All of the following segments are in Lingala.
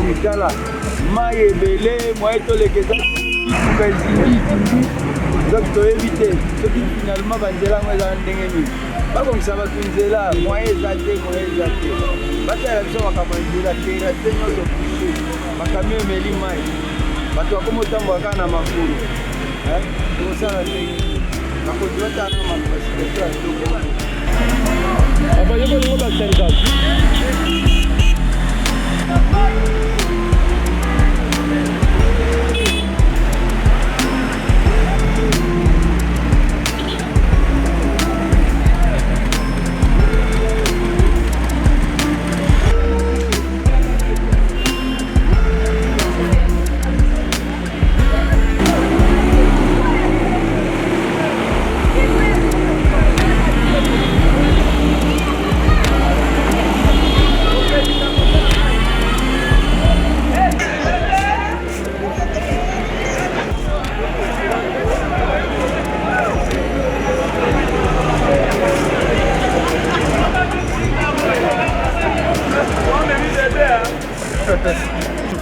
Mikala mai ebele moye tolekeza kazini donc toyebite soki finalement banzela ngo eza ndenge nini bakongisa bato nzela moye eza te batala biso makambo nzela tera te nyonso puse makamio emeli mai bato bakoma otambola kaka na makolo tokosala ndenge bakonzi batala na makapasitete ya toko abayekolingo basanzaki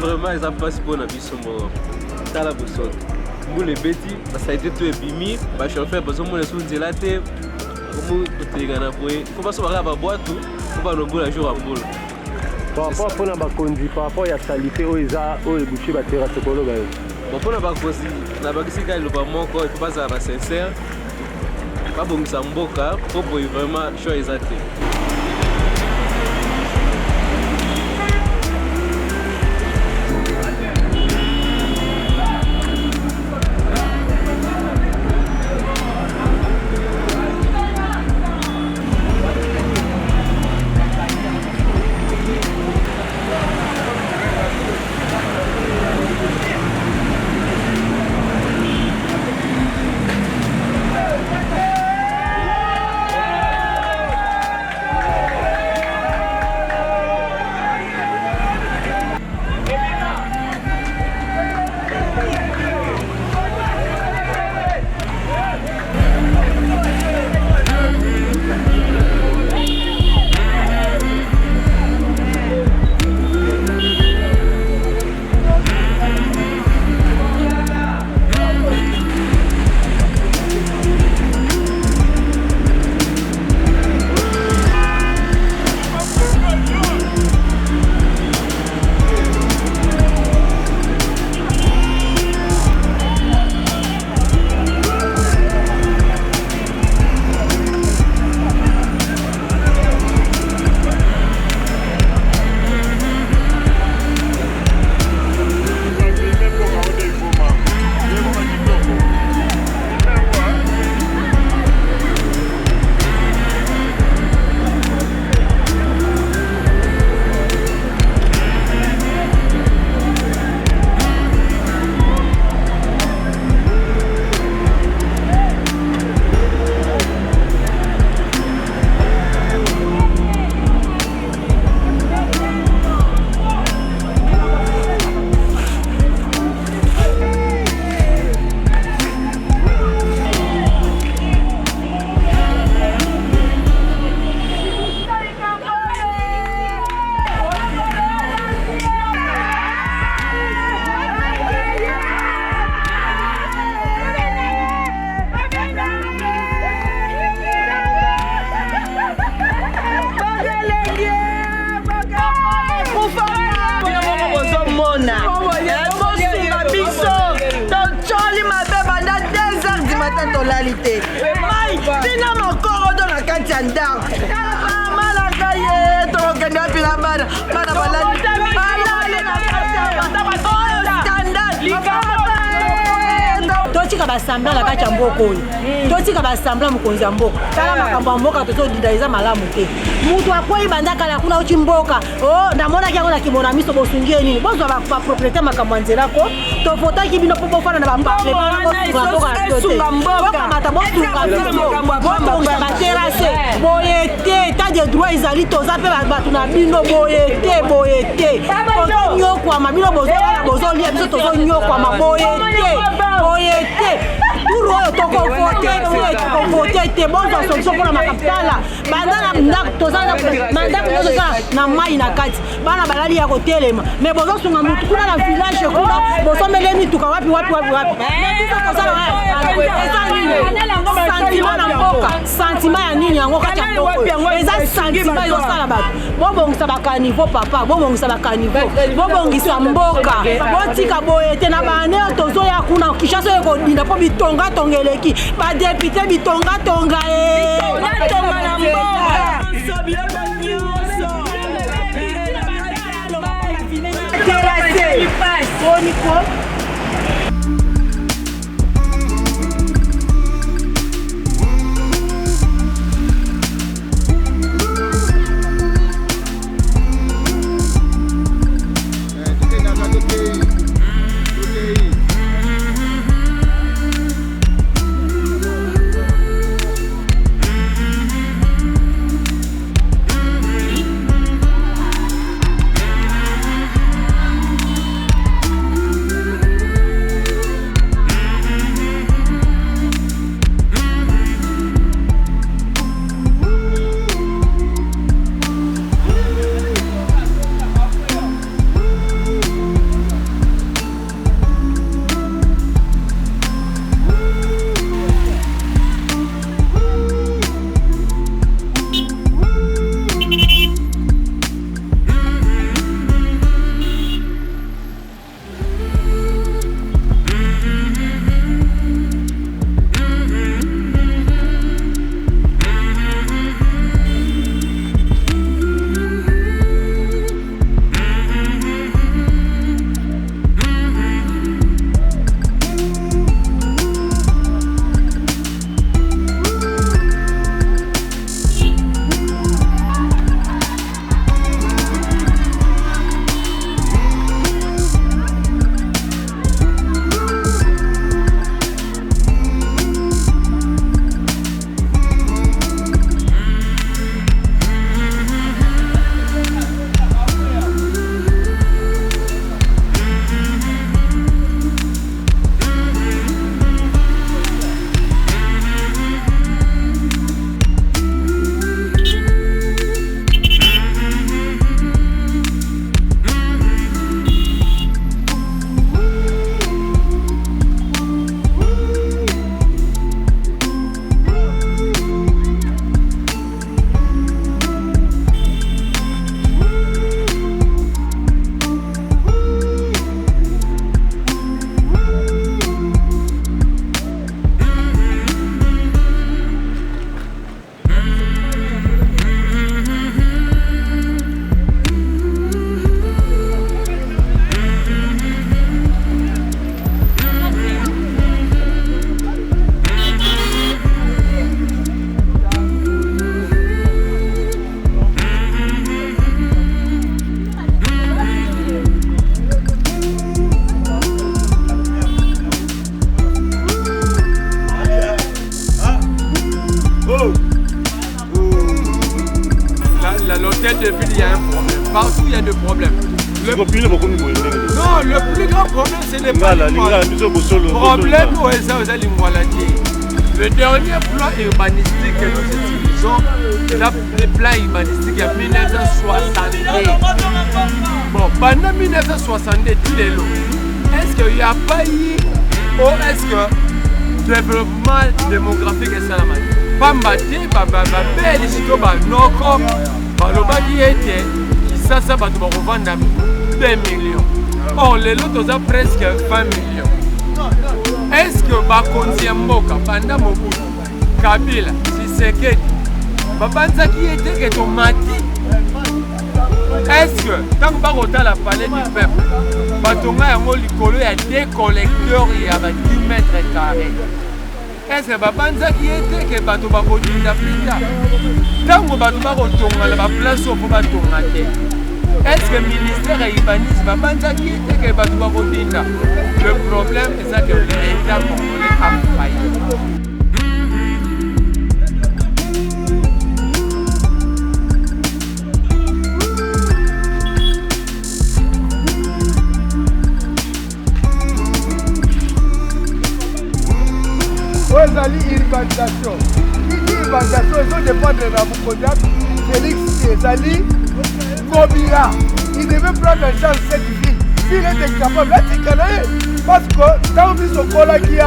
Vraiment, ils ont pas si bon à biso mo. Tala boso. Boule beti, ça a été tout ébimi, ba chauffeur besoin mo sous nzelate. Comme otega na boye. Faut pas se barrer ba boîte tout. Faut pas no boule jour à boule. Par rapport à bakondi, par rapport à salité o eza o ebuchi ba terra tokolo ba. Bon pour na bakosi, na bakisi ka le ba moko, il faut pas ça sincère. Pas bon ça mboka, faut vraiment choix exact. te tolali te mai tina mokoro to na kati ya ndako malaka ye tokokende wapi na bana balali na kati ya totika basambla na kati ya mboka oyo totika basambla mokonzi ya mboka tala makambo ya mboka tozodinda eza malamu te mutu akwei bandakala kuna uti mboka namonaki yango na kimona miso bosungi nini bozwa bapropriété makambo ya nzelako tofotaki bino mpo bofana na baparlementbokamata bosunga bobongisa baterase boye te ta de droit ezali toza mpe bato na bino boye te tozonyokwama bino bozolia biso tozonyokwama boye te turu oyo tokovote te bozwa solution mpona makapitala banda na ndako tozana mandako nyonso na mai na kati bana balali ya kotelema me bozosunga mutu kuna na village kuna bosomele mituka wapi biso tozana sentiment na mboka sentiment ya nini yango kati ya mboka eza sentiment ezosala bato bobongisa bakaniveau papa bobongisa bakaniveau bobongisa mboka botika boye te na bane oyo tozoya kuna kishasa oyo kodinda mpo bitonga tongeleki badepute bitonga tonga na mboka l'hôtel de ville, il y a un problème. Partout, il y a des problèmes. Non, le plus grand problème, ce n'est pas le problème. Le dernier plan urbanistique que nous utilisons, c'est le plan urbanistique en 1962. Bon, pendant 1962, tout est long. Est-ce qu'il n'y a pas eu, ou est-ce que le développement démographique est ça la manière? Pambati, babeli, siko, banoko, balobaki ete, ça va te revendre à 2 millions. Or, les lots ont presque 20 millions. est-ce que bakonzi ya mboka banda Mobutu Kabila Tshisekedi babanzaki ete ke tomati? Est-ce que tant que bakotala palais du peuple batonga yango likolo ya des collecteurs ya ba 10 mètres carrés? Est-ce que babanzaki ete ke bato bakodinda pita tango bato bakotonga la baplace opo batonga te? Est-ce que le ministère de l'urbanisme va penser qu'il était que va tout dire? Le problème est ça que l'État congolais a failli. Urbanisation. Qui dit urbanisation, ils ont dépendre de la Moukondiak, Félix Ezali, Gobira. Il devait prendre en charge cette ville. S'il était capable, là tu connais. Parce que quand on dit ce qu'on qui a,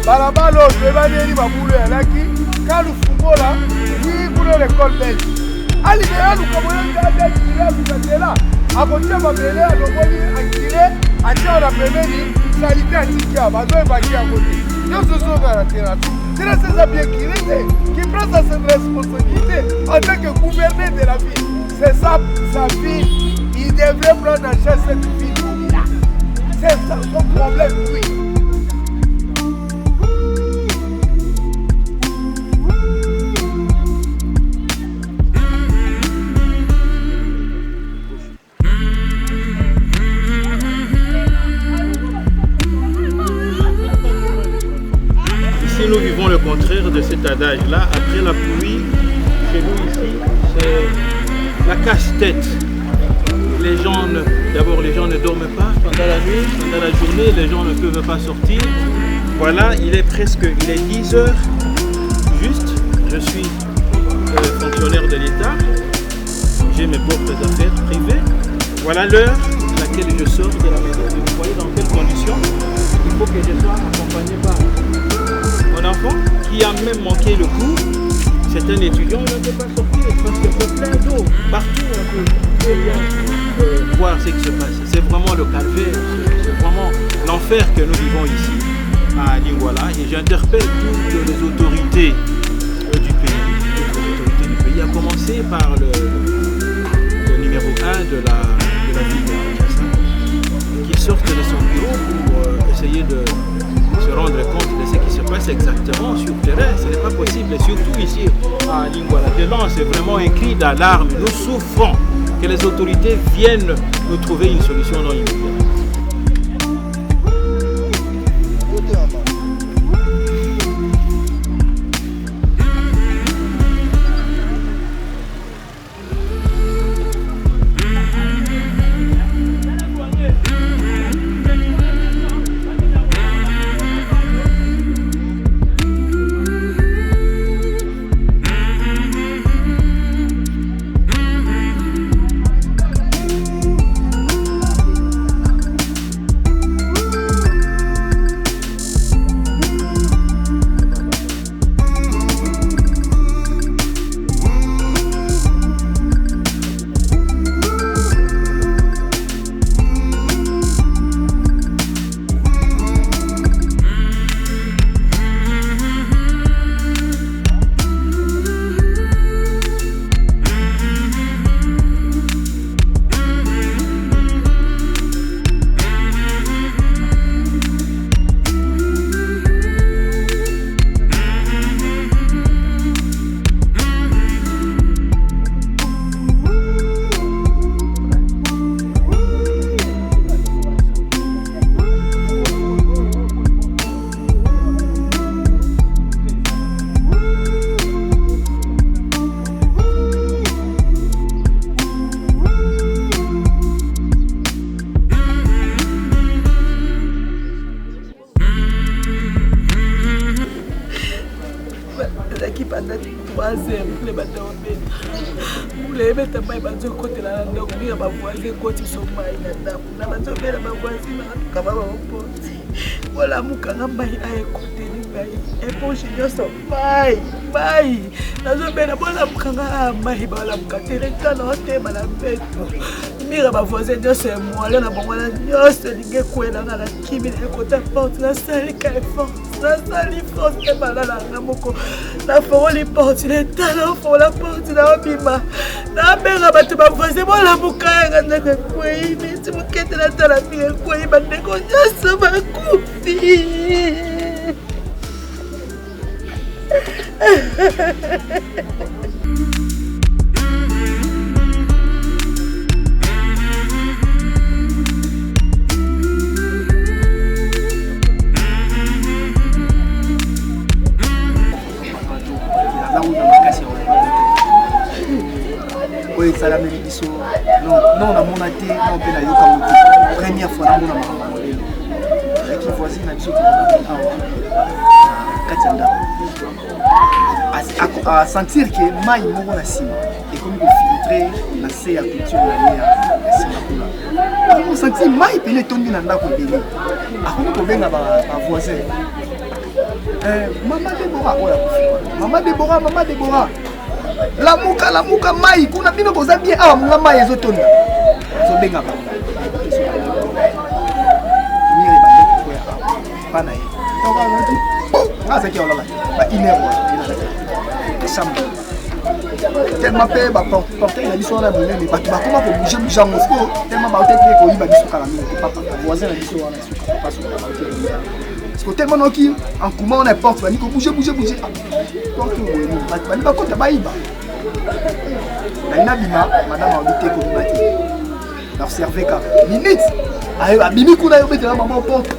Barabalo, je vais aller à Maboulé, quand nous fumons là, oui, pour l'école belge. Allez, nous commençons à tirer là. À côté de ma belle, à l'omoni, à tirer, à tirer la première ligne, salité à Tikia, à deux évacuer à côté. Nous se sommes garantis. C'est là c'est ça bien qu'il était, qui prend sa responsabilité en tant que gouverneur de la ville. C'est ça sa vie. Il devrait prendre en charge cette ville-là. C'est ça son problème, oui. Ici, nous vivons le contraire de cet adage-là. Après la pluie, chez nous ici, c'est la casse-tête. D'abord, les gens ne dorment pas pendant la nuit, pendant la journée, les gens ne peuvent pas sortir. Voilà, il est 10 heures juste. Je suis fonctionnaire de l'État. J'ai mes propres affaires privées. Voilà l'heure à laquelle je sors de la maison. Vous voyez dans quelles conditions il faut que je sois accompagné par mon enfant qui a même manqué le cours. C'est un étudiant, il ne peut pas sortir parce qu'il y a plein d'eau. Partout, on peut voir ce qui se passe. C'est vraiment le calvaire, c'est vraiment l'enfer que nous vivons ici à Lingouala. Et j'interpelle toutes les autorités du pays, à commencer par le numéro 1 de la ville de Kinshasa, qui sorte de son bureau pour essayer de se rendre compte de ce qui se passe exactement sur le terrain. Ce n'est pas possible, et surtout ici à Lingouala. Dedans, c'est vraiment un cri d'alarme. Nous souffrons. Que les autorités viennent nous trouver une solution dans l'immédiat. Voilà, mukanga mbai aye kote ni mbai. Eponche nyoso mbai, mbai. Nazo bena bola mukanga mbai bala mukatele kana hote bala beto. mire bavoisin nyonso ya mwale na bango wana nyonso elingi ekwelanga na kimi na ekota porte nasali ka force nasali force mpe balala nga moko nafongoli porte letala ofongola porte na obima nabenga bato bavoisin bolamuka yanga ndenge ekwei neti mokete natala mire ekwei bandeko nyonso bakufi. Salami biso non na mona te non pe na yoka moto première fois na mona mama molelo avec une voisine na biso ko awa katanda a sentir que mai moko na sima et comme ko filtrer na se ya culture na ya sima kula on sentir mai pele tondi na ndako bele akoni ko benga ba voisin maman Déborah lamuka mai kuna bino boza bien awa munga mai ezotonda zobenga ba mire ba ndeko ya pana ye toka ngati asa ki olala ba inerwa ila chambre tellement pe ba porter na biso na bonene ba ba koma ko bouger mosco tellement ba hotel ko yiba biso kala mingi papa voisin na biso wana suka papa suka parce que tellement noki en comment on porte ba ni ko bouger porte ba ni ba kota ba yiba na bima madame audité ko bimaki d'observer ka minute ayo abimi kuna yo betela maman porte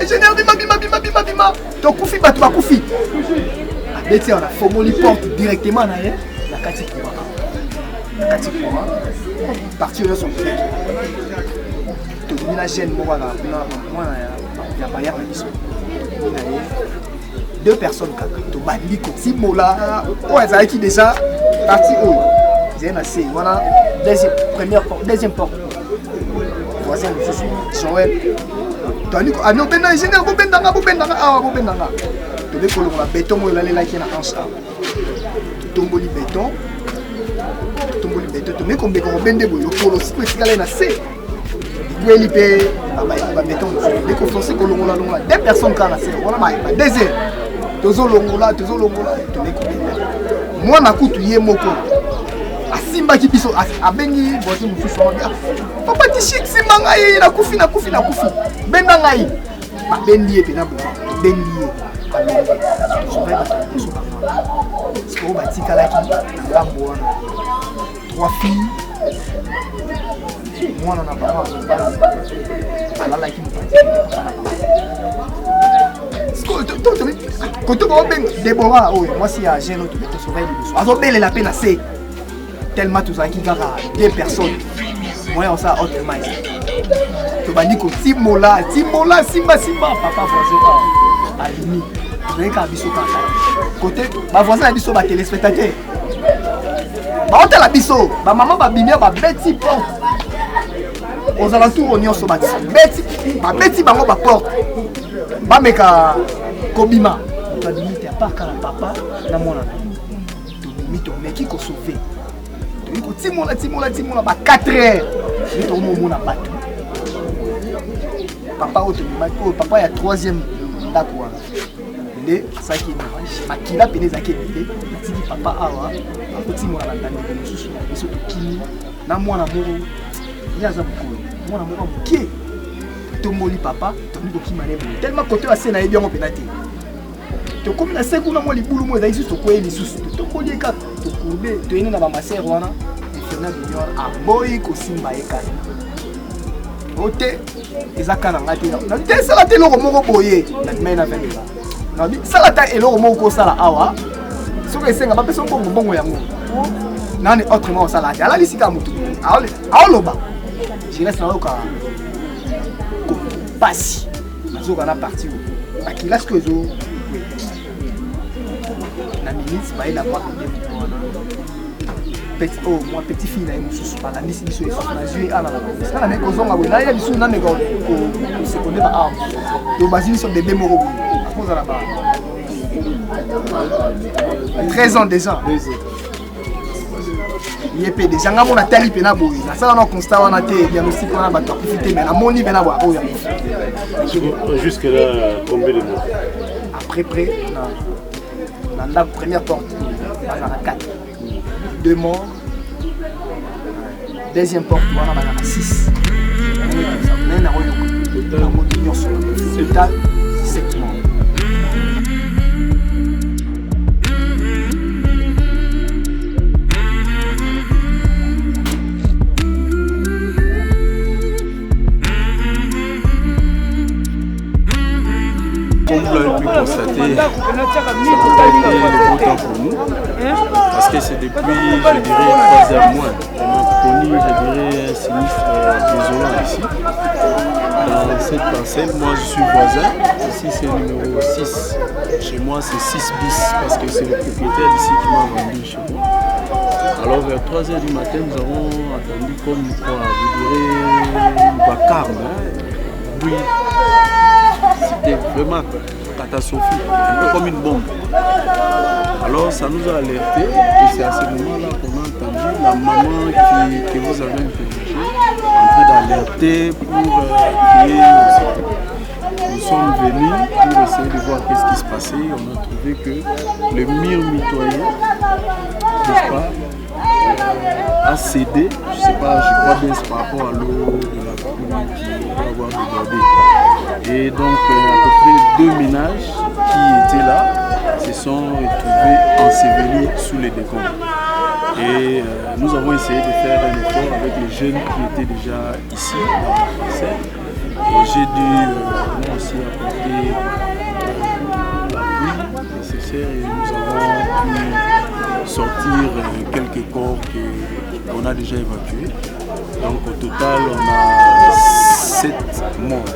ingénieur bima to kufi batu ba kufi abeti on a formoli porte directement na ye na kati kuma partir de son pied to bimina chaîne mo bana mwana ya baya na biso na ye deux personnes kaka to bandi ko timola o ezalaki déjà parti où j'ai nassé voilà deuxième porte voisin Joël tandis que avion benda ingénieur bobendanga ah bobendanga to be kolongo la béton mo lalela ki na hanche tomboli béton to me kombe ko bende boyo kolo si pesikala na se gweli pe ba béton de ko forcer kolongo la longa deux personnes kana se voilà ba deuxième tozolongola to me kombe moi na kutu ye moko asimba ki biso abengi voisin mususu wana papa ti chic simba ngai na kufi benda ngai ba bendi pe na bo bendi so ba tika la ki na ngambo wana trois filles moi na papa ala la ki quand tu vas Déborah, moi si à Gênes, tu peux te sauver le soir. Azobel la peine assez. Tellement tu as qui gara deux personnes. Moi on ça autrement. Tu vas dire que Timola, Simba, papa voisin à l'imi. Tu n'es qu'à biso quand côté, ma voisin a biso ba téléspectateur. Ba hôtel a biso, ba maman ba bimia ba Betty porte. Aux alentours on y a so ba Betty bango ba porte. Ba meka Kobima, tu as limité à part quand papa, na mon ami. Tu limites au mec qui ko sauvé. Tu dis que Timola, ba 4 heures. Tu dis mon a battu. Papa il y a troisième d'accord. Les ça qui est makila pene za kebele. Tu dis papa awa, Timola la ndani de susu. Biso to kini na mwana moro. Yaza bukolo. Mwana moro muke. Tomboli papa, toni ko kimane tellement côté assez na yebi ngo penati. To comme na se kuna mo libulu mo za isu to kweli susu. To koli ka to kurbe to ina na ba maser wana. Fernand Junior a boy ko simba eka. Ote ezaka na ngati na te sala te loko moko boye na mena vendela. Na bi sala ta eloko moko sala awa. Soki esenga ba peso mbongo yango. Nani autrement sala ta ala lisika mutu. Aoloba. Je reste na oka passe nazoka na parti o akila ce que zo na minute ba ila kwa petit oh moi petit fille na mususu pa na nisi biso eso na jui ala na ça na me kozonga bo na ya biso na me ko se connaît ba arme to basine sur bébé moko bo akoza la ba 13 ans déjà ye pe déjà nga mona tali pe na boye nasala na constat wana te diagnostic wana bato profiter mais na moni pe na boye oyo jusque là combien de mois après près dans la première porte bazana 4 2 morts deuxième porte wana bazana 6 mais na oyo total 7 morts. Comme vous l'avez pu constater, ça n'a pas été le beau temps pour nous, parce que c'est depuis, je dirais, 3 heures moins qu'on a connu, je dirais, un sinistre désolant ici. Dans cette parcelle, moi je suis voisin, ici c'est le numéro 6, chez moi c'est 6 bis, parce que c'est le propriétaire d'ici qui m'a vendu chez moi. Alors vers 3 heures du matin, nous avons attendu comme quoi, je dirais, une vacarme, oui. C'était vraiment catastrophique, un peu comme une bombe. Alors ça nous a alertés et c'est à ce moment-là qu'on a entendu la maman que vous avez interrogée en train d'alerter pour crier. Nous sommes venus pour essayer de voir qu'est-ce qui se passait. On a trouvé que le mur mitoyen, n'est-ce pas, a cédé. Je sais pas, je crois bien c'est par rapport à l'eau de la pluie qui va avoir débordé. Et donc à peu près 2 ménages qui étaient là se sont retrouvés ensevelis sous les décombres. Et nous avons essayé de faire un effort avec les jeunes qui étaient déjà ici dans la parcelle. J'ai dû moi aussi apporter l'appui nécessaire et nous avons pu sortir quelques corps qu'on a déjà évacués. Donc au total on a 7 morts.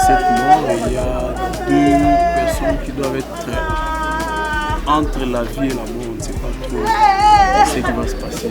7 morts et il y a 2 personnes qui doivent être entre la vie et la mort. On ne sait pas trop ce qui va se passer.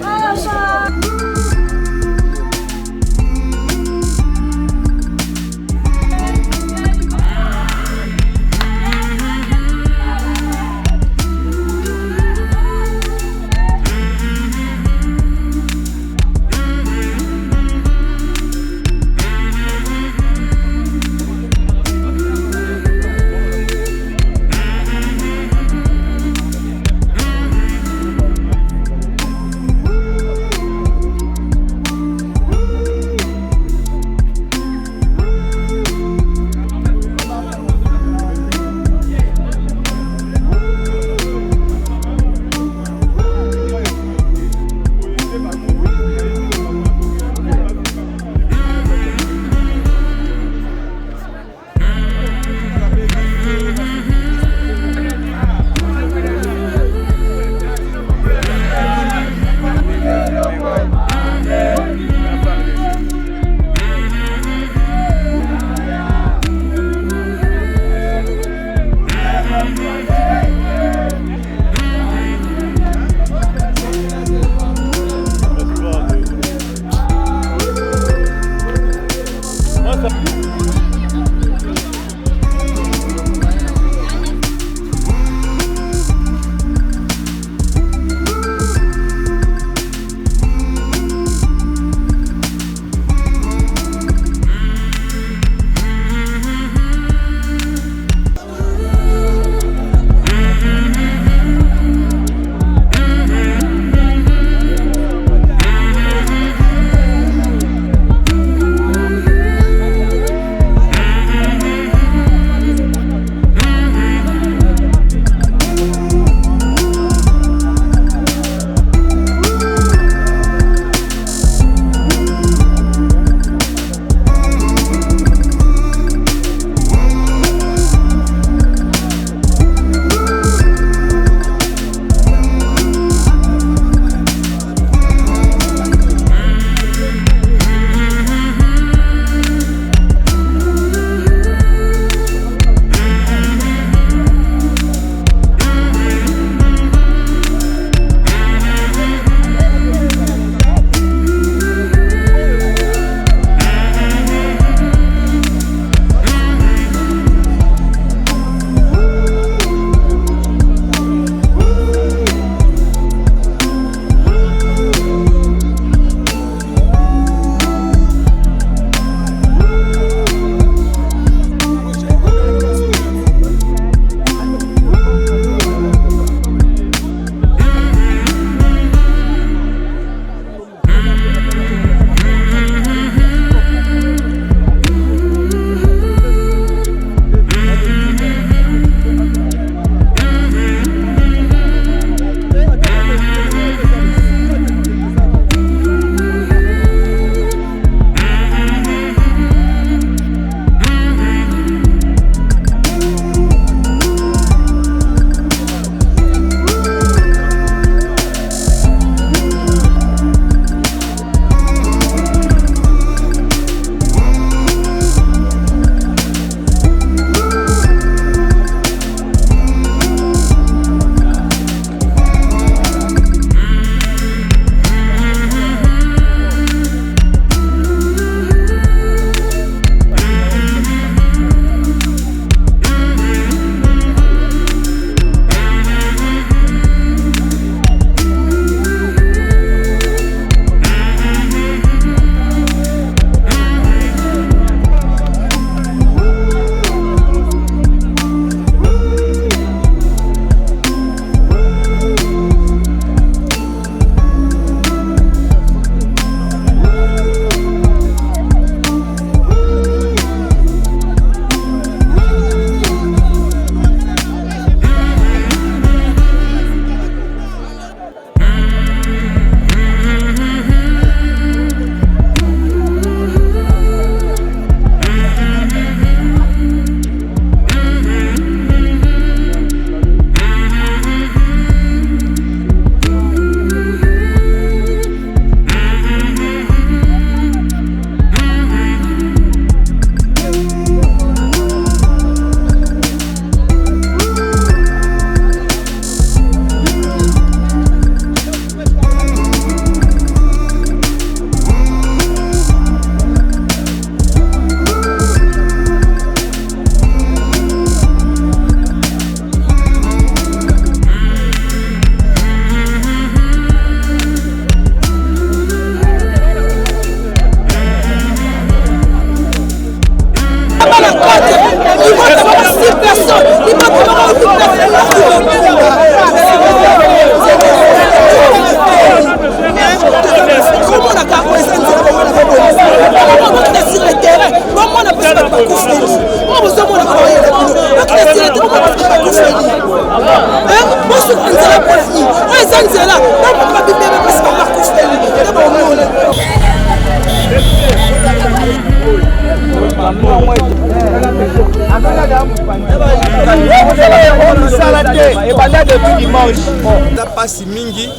marche. Da pasi mingi.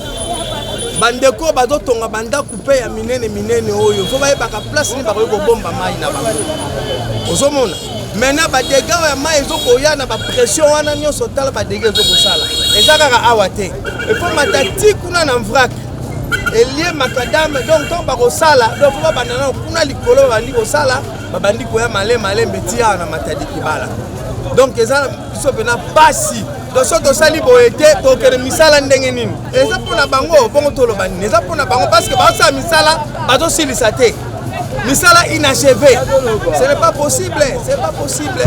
Bandeko bazotonga banda couper ya minene oyo. Faut ba ka place ni ba ko bomba mai na bango. Ozomona. Maintenant ba dégâts ya mai ezokoya na ba pression wana nyonso tala ba dégâts ezokosala. Ezaka awa te. Il faut matati kuna na vrac. Elie makadame donc quand ba kosala donc faut ba banana kuna likolo bandi kosala ba bandi koya male betia na matadi kibala. Donc ezala biso pena pasi. Donc soto sali boete to kere misala ndenge nini. Eza pona bango bongo tolo bani. Eza pona bango parce que ba sa misala bazo silisa te. Misala inachevé. Ce n'est pas possible, c'est pas possible.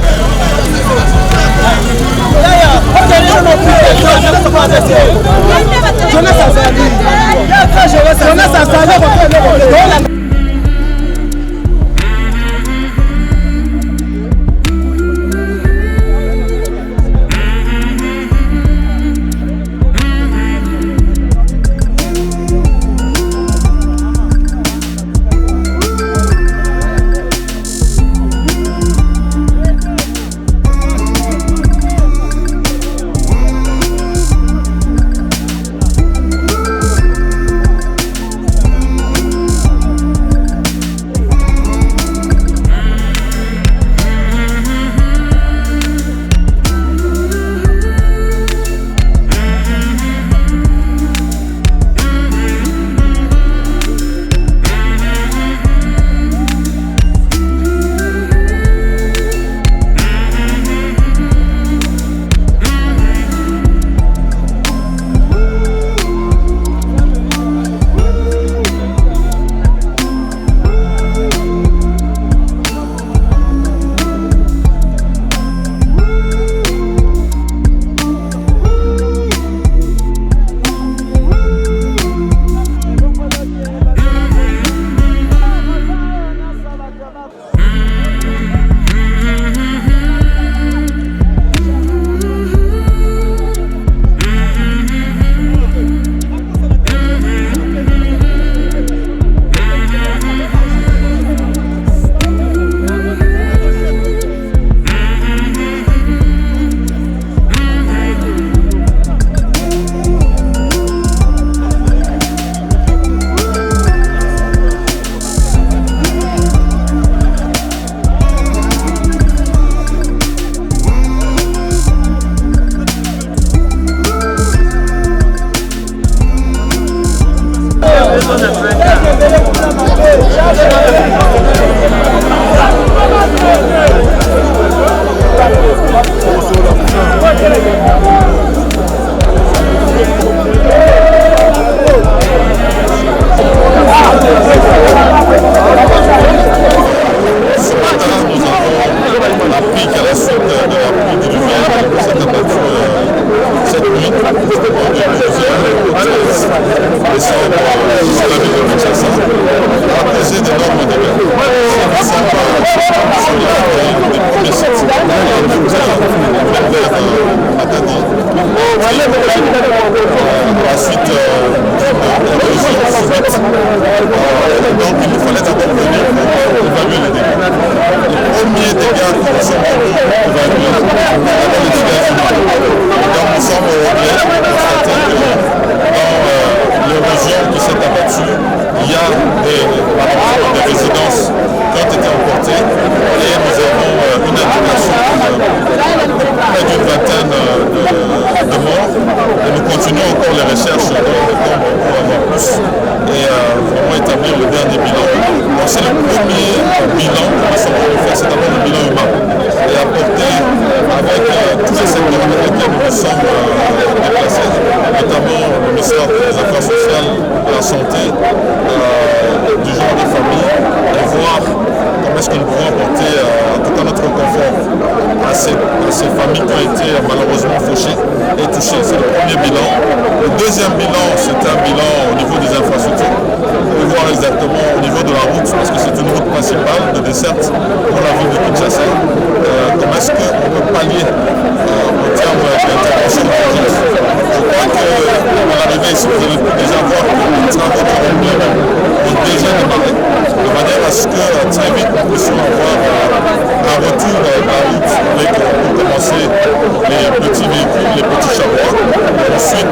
Ensuite,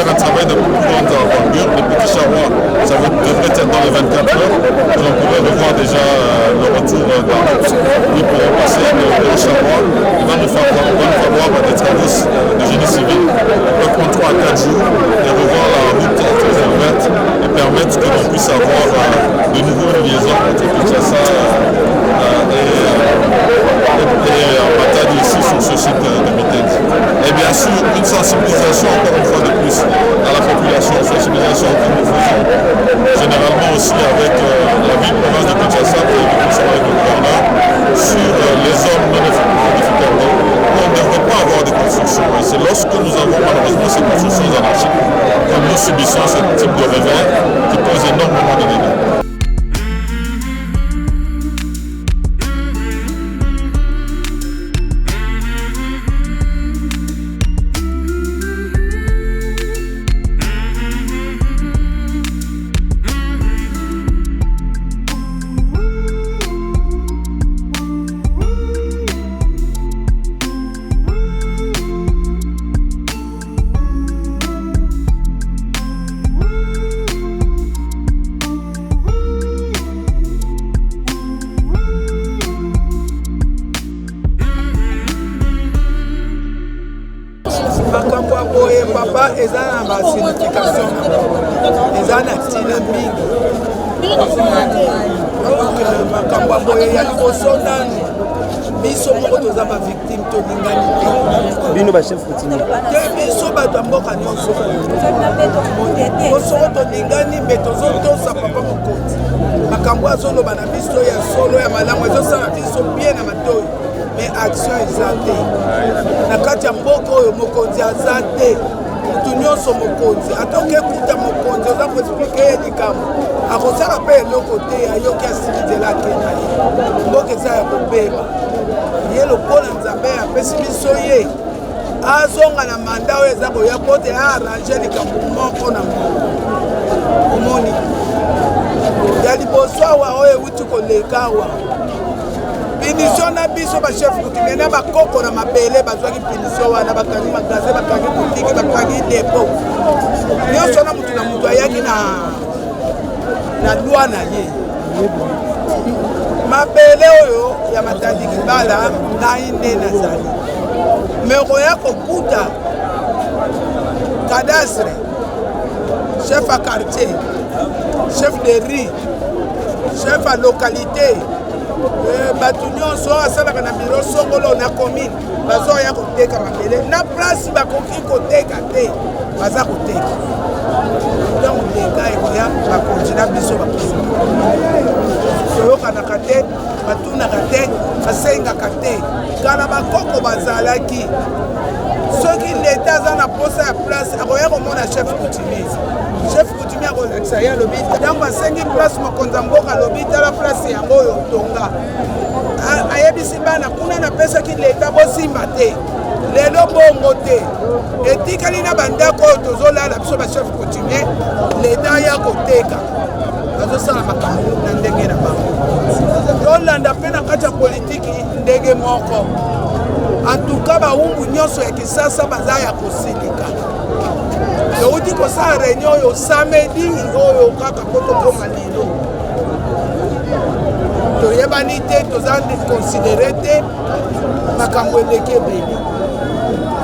faire un travail de grande envergure. Les petits charrois, ça devrait être dans les 24 heures. On pourrait revoir déjà le retour d'Arnaud. Ils pourront passer le charroi. Il va nous faire voir des travaux de génie civil. On peut prendre 3 à 4 jours et revoir la route très ouverte et permettre que l'on puisse avoir de nouvelles liaisons entre Kinshasa et Matadi ici sur ce site de Mitende. Et bien sûr, une sensibilisation encore une fois de plus à la population, sensibilisation que nous faisons généralement aussi avec la ville-province de Kinshasa et avec le gouverneur sur les zones non édificatées. On ne devrait pas avoir de construction. Et c'est lorsque nous avons malheureusement ces constructions anarchiques que nous subissons ce type de revers qui pose énormément de dégâts. eza na basignification eza na ntina mingi makambo ya boye ya liboso nani biso moko toza bavictime tolingani te bino bachef coutumier te biso bato ya mboka nyonso osoko tolingani me tozotosa papa mokonzi makambo azoloba na biso ya solo ya malamu ezosala biso bien na matoi mais action eza te na kati ya mboka oyo mokonzi aza te mutu nyonso mokonzi ata okekuta mokonzi oza koexplike ye likambo akozala mpe eloko te ayoki asilizela akenda ye mboka eza ya kobeba ye lokola nzambe apesi biso ye azonga na manda oyo eza koya po te aarrange likambo moko na moko omoni ya liboso awa oyo ewuti koleka awa punition na biso bachef coutumier na bakoko na mabele bazwaki punition wana bakangi magasin bakangi butiki bakangi depo nyonso na mutu na mutu ayaki na lwa na ye mabele oyo ya matandi kibala ngai nde nazali me okoya kokuta cadastre chef à quartier chef de rue chef à localité bato nyonso asalaka na biro songolo na commune bazoya koteka mabele na place bakoki koteka te baza koteka donc leka ekoya bakonzi na biso bapesa toyokanaka te batunaka te basengaka te kala bakoko bazalaki soki leta aza na posa ya place akoya komona chef coutumier chef coutumier akolakisa ye alobi ntango asengi place mokonzi ya mboka alobi tala place yango oyo tonga ayebisi bana kuna napesaki leta bosimba te lelo bongo te etikali na bandako oyo tozolala biso bachef coutumier leta ya koteka bazosala makambo na ndenge na bango tolanda mpe na kati ya politiki ndenge moko antuka bawumbu nyonso ya kisasa baza ya kosilika touti kosala réunion oyo samedi oyo kaka po tokoma lelo toyebani te toza considéré te makambo eleki ebele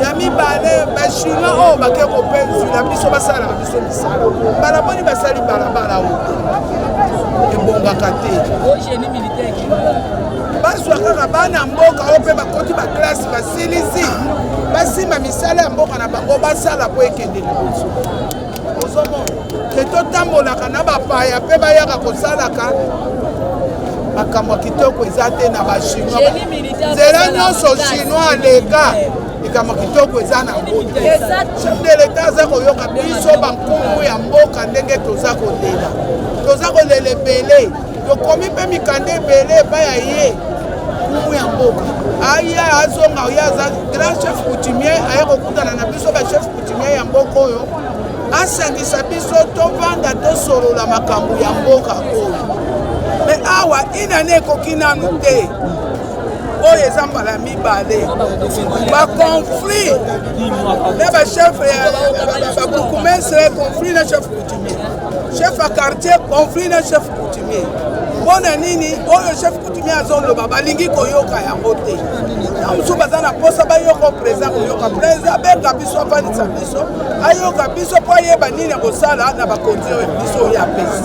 ya mibale bachinois oyo bake kopenzila biso basalaka biso misala balaboni basali balabala oyo ebongaka te bazwa kaka bana mboka oyo mpe bakoti baklase basilisi basima misala ya mboka na bango basala po ekende liboso ozomona ke totambolaka na bapaya mpe bayaka kosalaka makambo ya kitoko eza te na bachinois nzela nyonso chinois aleka likambo kitoko eza na mbote chef de l'etat aza koyoka biso bankumu ya mboka ndenge toza kolela toza kolela ebele tokomi mpe mikanda ebele epai ya ye kumu ya mboka aya azonga oyo aza grand chef coutumier aya kokutana na biso bachef coutumier ya mboka oyo asangisa biso tovanda tosolola makambo ya mboka oyo me awa inane ekoki nanu te oyo eza mbala mibale baconflit na bachef bagroupemestre conflit na chef coutumier chef ya quartier conflit na chef coutumier mpona nini oyo chef coutumier azoloba balingi koyoka yango te na mosusu baza na posa bayoka président koyoka président abenga biso afandisa biso ayoka biso mpo ayeba nini akosala na bakonzi oyo biso oyo apesi